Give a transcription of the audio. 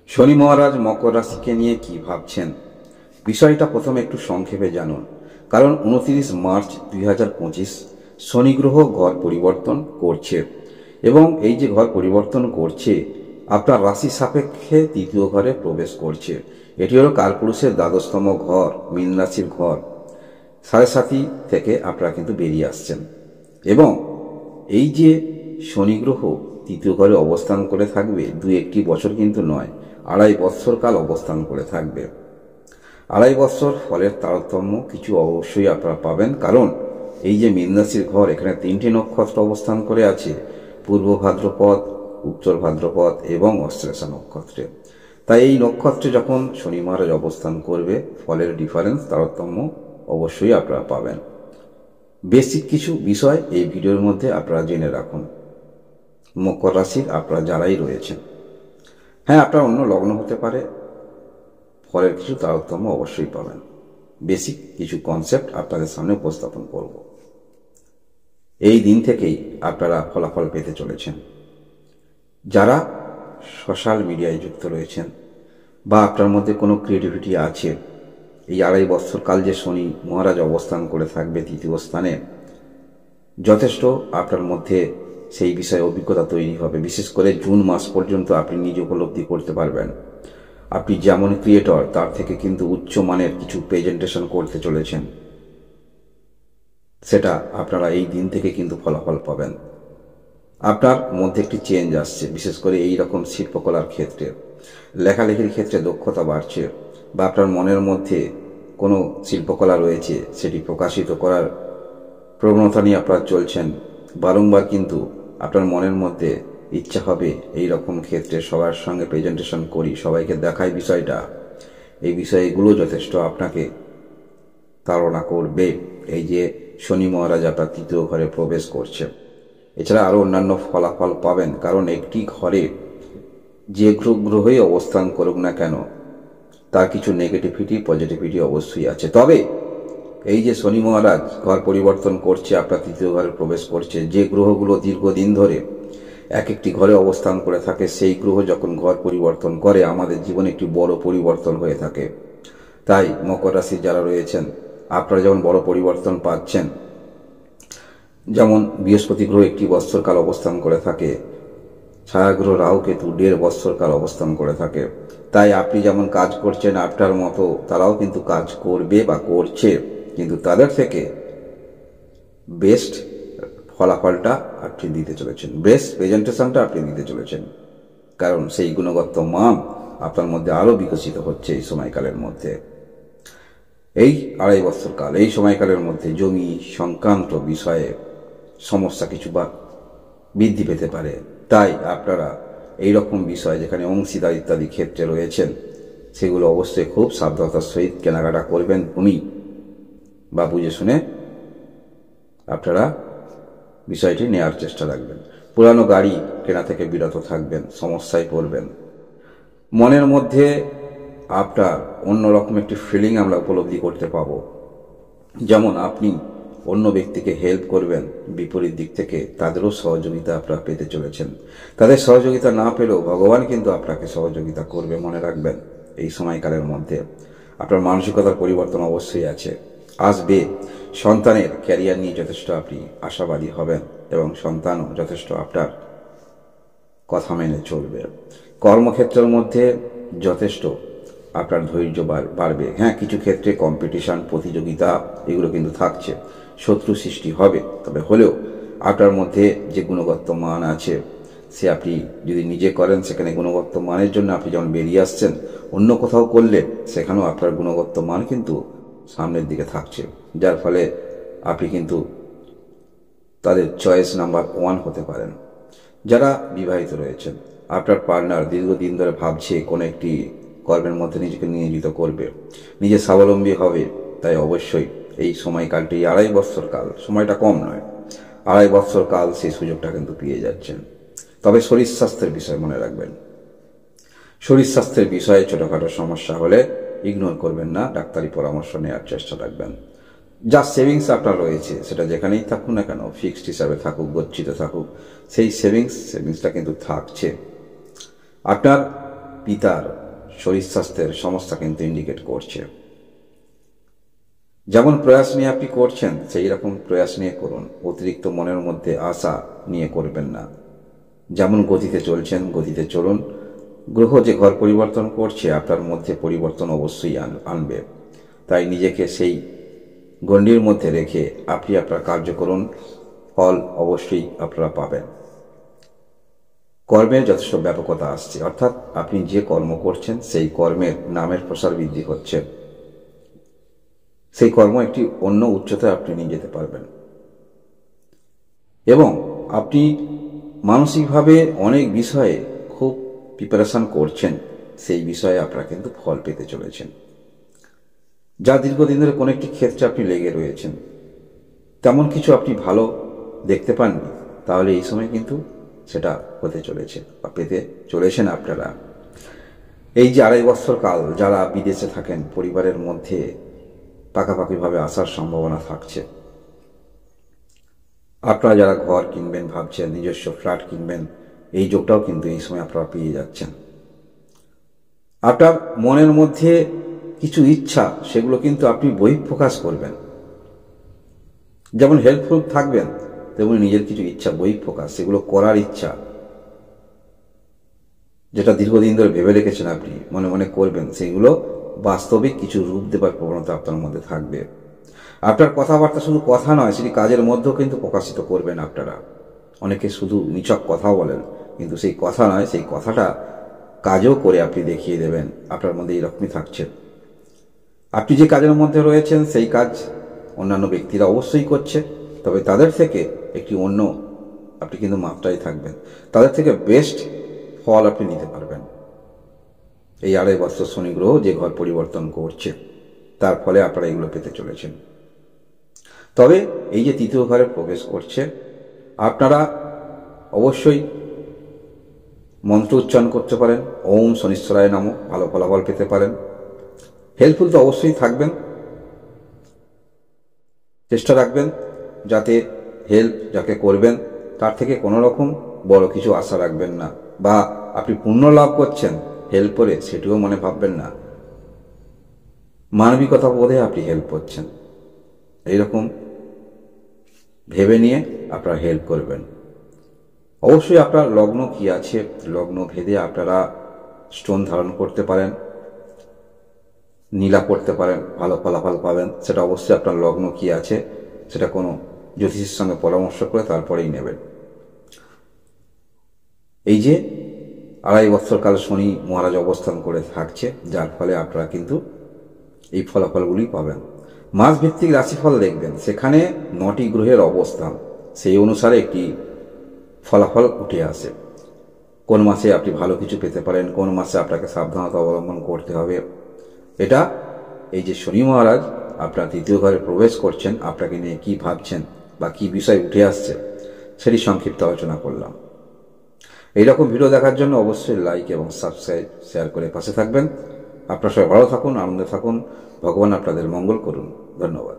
শনি মহারাজ মকর রাশিকে নিয়ে কি ভাবছেন বিষয়টা প্রথমে একটু সংক্ষেপে জানুন। কারণ 29 মার্চ 2025 শনি গ্রহ ঘর পরিবর্তন করছে এবং এই যে ঘর পরিবর্তন করছে আপনার রাশি সাপেক্ষে তৃতীয় ঘরে প্রবেশ করছে। এটি হলো কালপুরুষের দ্বাদশতম ঘর, মীন রাশির ঘর। 7.5 থেকে আপনারা কিন্তু বেরিয়ে আসছেন এবং এই যে শনি গ্রহ তৃতীয় ঘরে অবস্থান করে থাকবে 2-1 বছর কিন্তু নয়, 2.5 বৎসর কাল অবস্থান করে থাকবে। 2.5 বৎসর ফলের তারতম্য কিছু অবশ্যই আপনারা পাবেন। কারণ এই যে মীন রাশির ঘর, এখানে 3টি নক্ষত্র অবস্থান করে আছে, পূর্ব ভাদ্রপদ, উত্তর ভাদ্রপদ এবং অশ্লেষা নক্ষত্রে। তাই এই নক্ষত্রে যখন শনি মহারাজ অবস্থান করবে ফলের ডিফারেন্স, তারতম্য অবশ্যই আপনারা পাবেন। বেসিক কিছু বিষয় এই ভিডিওর মধ্যে আপনারা জেনে রাখুন। মকর রাশির আপনারা যারাই রয়েছেন, হ্যাঁ আপনার অন্য লগ্ন হতে পারে, ফলের কিছু তারতম্য অবশ্যই পাবেন। বেসিক কিছু কনসেপ্ট আপনাদের সামনে উপস্থাপন করব। এই দিন থেকেই আপনারা ফলাফল পেতে চলেছেন। যারা সোশ্যাল মিডিয়ায় যুক্ত রয়েছেন বা আপনার মধ্যে কোনো ক্রিয়েটিভিটি আছে, এই 2.5 বৎসর কাল যে শনি মহারাজ অবস্থান করে থাকবে তৃতীয় স্থানে, যথেষ্ট আপনার মধ্যে সেই বিষয়ে অভিজ্ঞতা তৈরি হবে। বিশেষ করে জুন মাস পর্যন্ত আপনি নিজে উপলব্ধি করতে পারবেন আপনি যেমন ক্রিয়েটর তার থেকে কিন্তু উচ্চ মানের কিছু প্রেজেন্টেশন করতে চলেছেন। সেটা আপনারা এই দিন থেকে কিন্তু ফলাফল পাবেন। আপনার মধ্যে একটি চেঞ্জ আসছে, বিশেষ করে এই রকম শিল্পকলার ক্ষেত্রে, লেখালেখির ক্ষেত্রে দক্ষতা বাড়ছে, বা আপনার মনের মধ্যে কোনো শিল্পকলা রয়েছে সেটি প্রকাশিত করার প্রবণতা নিয়ে আপনারা চলছেন। বারংবার কিন্তু আপনার মনের মধ্যে ইচ্ছা হবে এই রকম ক্ষেত্রে সবার সঙ্গে প্রেজেন্টেশন করি, সবাইকে দেখাই বিষয়টা। এই বিষয়গুলো যথেষ্ট আপনাকে তাড়না করবে এই যে শনি মহারাজ আপনার তৃতীয় ঘরে প্রবেশ করছে। এছাড়া আরও অন্যান্য ফলাফল পাবেন, কারণ একটি ঘরে যে গ্রহই অবস্থান করুক না কেন তার কিছু নেগেটিভিটি পজিটিভিটি অবশ্যই আছে। তবে এই যে শনি মহারাজ ঘর পরিবর্তন করছে, আপনার তৃতীয় ঘরে প্রবেশ করছে, যে গ্রহগুলো দীর্ঘদিন ধরে একটি ঘরে অবস্থান করে থাকে, সেই গ্রহ যখন ঘর পরিবর্তন করে আমাদের জীবনে একটি বড় পরিবর্তন হয়ে থাকে। তাই মকর রাশির যারা রয়েছেন আপনারা যেমন বড় পরিবর্তন পাচ্ছেন, যেমন বৃহস্পতি গ্রহ 1 বৎসর কাল অবস্থান করে থাকে, ছায়াগ্রহ রাহু কেতু 1.5 বৎসর কাল অবস্থান করে থাকে। তাই আপনি যেমন কাজ করছেন আপনার মতো তারাও কিন্তু কাজ করবে বা করছে, কিন্তু তাদের থেকে বেস্ট ফলাফলটা আপনি দিতে চলেছেন, বেস্ট প্রেজেন্টেশনটা আপনি দিতে চলেছেন। কারণ সেই গুণগত মান আপনার মধ্যে আরও বিকশিত হচ্ছে এই সময়কালের মধ্যে। এই 2.5 বৎসর কাল, এই সময়কালের মধ্যে জমি সংক্রান্ত বিষয়ে সমস্যা কিছু বা বৃদ্ধি পেতে পারে। তাই আপনারা এই রকম বিষয় যেখানে অংশীদার ইত্যাদি ক্ষেত্রে রয়েছেন সেগুলো অবশ্যই খুব সাবধানতার সহিত কেনাকাটা করবেন, ভূমি বা বুঝে শুনে আপনারা বিষয়টি নেওয়ার চেষ্টা রাখবেন। পুরানো গাড়ি কেনা থেকে বিরত থাকবেন, সমস্যায় পড়বেন। মনের মধ্যে আপনার অন্যরকম একটি ফিলিং আমরা উপলব্ধি করতে পাবো, যেমন আপনি অন্য ব্যক্তিকে হেল্প করবেন, বিপরীত দিক থেকে তাদেরও সহযোগিতা আপনারা পেতে চলেছেন। তাদের সহযোগিতা না পেলেও ভগবান কিন্তু আপনাকে সহযোগিতা করবে, মনে রাখবেন। এই সময়কালের মধ্যে আপনার মানসিকতার পরিবর্তন অবশ্যই আসবে। সন্তানের ক্যারিয়ার নিয়ে যথেষ্ট আপনি আশাবাদী হবেন এবং সন্তানও যথেষ্ট আপনার কথা মেনে চলবে। কর্মক্ষেত্রের মধ্যে যথেষ্ট আপনার ধৈর্য বাড়বে। হ্যাঁ, কিছু ক্ষেত্রে কম্পিটিশন, প্রতিযোগিতা এগুলো কিন্তু থাকছে, শত্রু সৃষ্টি হবে, তবে হলেও আপনার মধ্যে যে গুণগত মান আছে সে আপনি যদি নিজে করেন, সেখানে গুণগত মানের জন্য আপনি যেমন বেরিয়ে আসছেন, অন্য কোথাও করলে সেখানেও আপনার গুণগত মান কিন্তু সামনের দিকে থাকছে, যার ফলে আপনি কিন্তু তাদের চয়েস নাম্বার 1 হতে পারেন। যারা বিবাহিত রয়েছেন, আপনার পার্টনার দীর্ঘদিন ধরে ভাবছে কোনো একটি কর্মের মধ্যে নিজেকে নিয়োজিত করবে, নিজে স্বাবলম্বী হবে। তাই অবশ্যই এই সময়কালটি 2.5 বৎসর কাল, সময়টা কম নয়, 2.5 বৎসর কাল সেই সুযোগটা কিন্তু পেয়ে যাচ্ছেন। তবে শরীর স্বাস্থ্যের বিষয় মনে রাখবেন। শরীর স্বাস্থ্যের বিষয়ে ছোটোখাটো সমস্যা হলে ইগনোর করবেন না, ডাক্তারি পরামর্শ নেওয়ার চেষ্টা রাখবেন। যা সেভিংস আপনার রয়েছে সেটা যেখানেই থাকুক না কেন, ফিক্সড হিসাবে থাকুক, গচ্ছিত থাকুক, সেই সেভিংসটা কিন্তু থাকছে। আপনার পিতার শরীর স্বাস্থ্যের সমস্যা কিন্তু ইন্ডিকেট করছে। যেমন প্রয়াস নিয়ে আপনি করছেন সেই রকম প্রয়াস নিয়ে করুন, অতিরিক্ত মনের মধ্যে আশা নিয়ে করবেন না। যেমন গতিতে চলছেন গতিতে চলুন। গ্রহ যে ঘর পরিবর্তন করছে আপনার মধ্যে পরিবর্তন অবশ্যই আনবে, তাই নিজেকে সেই গণ্ডির মধ্যে রেখে আপনি আপনার কার্য করুন, ফল অবশ্যই আপনারা পাবেন। কর্মের যথেষ্ট ব্যাপকতা আসছে, অর্থাৎ আপনি যে কর্ম করছেন সেই কর্মের নামের প্রসার বৃদ্ধি হচ্ছে, সেই কর্ম একটি অন্য উচ্চতায় আপনি নিয়ে যেতে পারবেন এবং আপনি মানসিকভাবে অনেক বিষয়ে খুব প্রিপারেশন করছেন, সেই বিষয়ে আপনারা কিন্তু ফল পেতে চলেছেন। যা দীর্ঘদিন ধরে কোনো একটি ক্ষেত্রে আপনি লেগে রয়েছেন, তেমন কিছু আপনি ভালো দেখতে পাননি, তাহলে এই সময় কিন্তু সেটা হতে চলেছে বা পেতে চলেছেন আপনারা। এই যে 2.5 বছর কাল যারা বিদেশে থাকেন, পরিবারের মধ্যে পাকাপাকিভাবে আসার সম্ভাবনা থাকছে। আপনারা যারা ঘর কিনবেন ভাবছেন, নিজস্ব ফ্ল্যাট কিনবেন, এই যোগটাও কিন্তু এই সময় আপনারা পেয়ে যাচ্ছেন। আপনার মনের মধ্যে কিছু ইচ্ছা, সেগুলো কিন্তু আপনি বহিঃপ্রকাশ করবেন। যেমন হেল্পফুল থাকবেন, তেমনি নিজের কিছু ইচ্ছা বহিঃপ্রকাশ, সেগুলো করার ইচ্ছা, যেটা দীর্ঘদিন ধরে ভেবে রেখেছেন আপনি মনে মনে করবেন, সেগুলো বাস্তবিক কিছু রূপ দেবার প্রবণতা আপনার মধ্যে থাকবে। আপনার কথাবার্তা শুধু কথা নয়, সেটি কাজের মধ্যেও কিন্তু প্রকাশিত করবেন আপনারা। অনেকে শুধু নিছক কথা বলেন, কিন্তু সেই কথা নয়, সেই কথাটা কাজও করে আপনি দেখিয়ে দেবেন। আপনার মধ্যে এইরকমই থাকছে। আপনি যে কাজের মধ্যে রয়েছেন সেই কাজ অন্যান্য ব্যক্তিরা অবশ্যই করছে, তবে তাদের থেকে একটি অন্য আপনি কিন্তু মাত্রায় থাকবেন, তাদের থেকে বেস্ট ফল আপনি নিতে পারবেন। এই 2.5 বছর শনি গ্রহ যে ঘর পরিবর্তন করছে, তার ফলে আপনারা এগুলো পেতে চলেছেন। তবে এই যে 3য় ঘরে প্রবেশ করছে, আপনারা অবশ্যই মন্ত্র উচ্চারণ করতে পারেন, ওম শনিশ্বরায় নমঃ, ভালো ফলাফল পেতে পারেন। হেল্পফুল তো অবশ্যই থাকবেন, চেষ্টা রাখবেন যাতে হেল্প যাকে করবেন তার থেকে কোনো রকম বড় কিছু আশা রাখবেন না, বা আপনি পুণ্য লাভ করছেন হেল্প করে সেটিও মনে ভাববেন না। মানবিকতা বোধে আপনি হেল্প করছেন, এইরকম ভেবে নিয়ে আপনারা হেল্প করবেন। অবশ্যই আপনার লগ্ন কি আছে, লগ্ন ভেদে আপনারা স্টোন ধারণ করতে পারেন, নীলা পড়তে পারেন, ভালো ফলাফল পাবেন। সেটা অবশ্যই আপনার লগ্ন কি আছে সেটা কোনো জ্যোতিষীর সঙ্গে পরামর্শ করে তারপরেই নেবেন। এই যে 2.5 বছর কাল শনি মহারাজ অবস্থান করে থাকছে, যার ফলে আপনারা কিন্তু এই ফলাফলগুলি পাবেন। মাস ভিত্তিক রাশিফল দেখবেন, সেখানে 9টি গ্রহের অবস্থান, সেই অনুসারে একটি ফলাফল উঠে আসে। কোন মাসে আপনি ভালো কিছু পেতে পারেন, কোন মাসে আপনাকে সাবধানতা অবলম্বন করতে হবে। এটা এই যে শনি মহারাজ আপনার 3য় ঘরে প্রবেশ করছেন, আপনাকে নিয়ে কি ভাবছেন বা কি বিষয় উঠে আসছে সেটি সংক্ষিপ্ত আলোচনা করলাম। এইরকম ভিডিও দেখার জন্য অবশ্যই লাইক এবং সাবস্ক্রাইব শেয়ার করে পাশে থাকবেন। আপনারা সবাই ভালো থাকুন, আনন্দে থাকুন, ভগবান আপনাদের মঙ্গল করুন। ধন্যবাদ।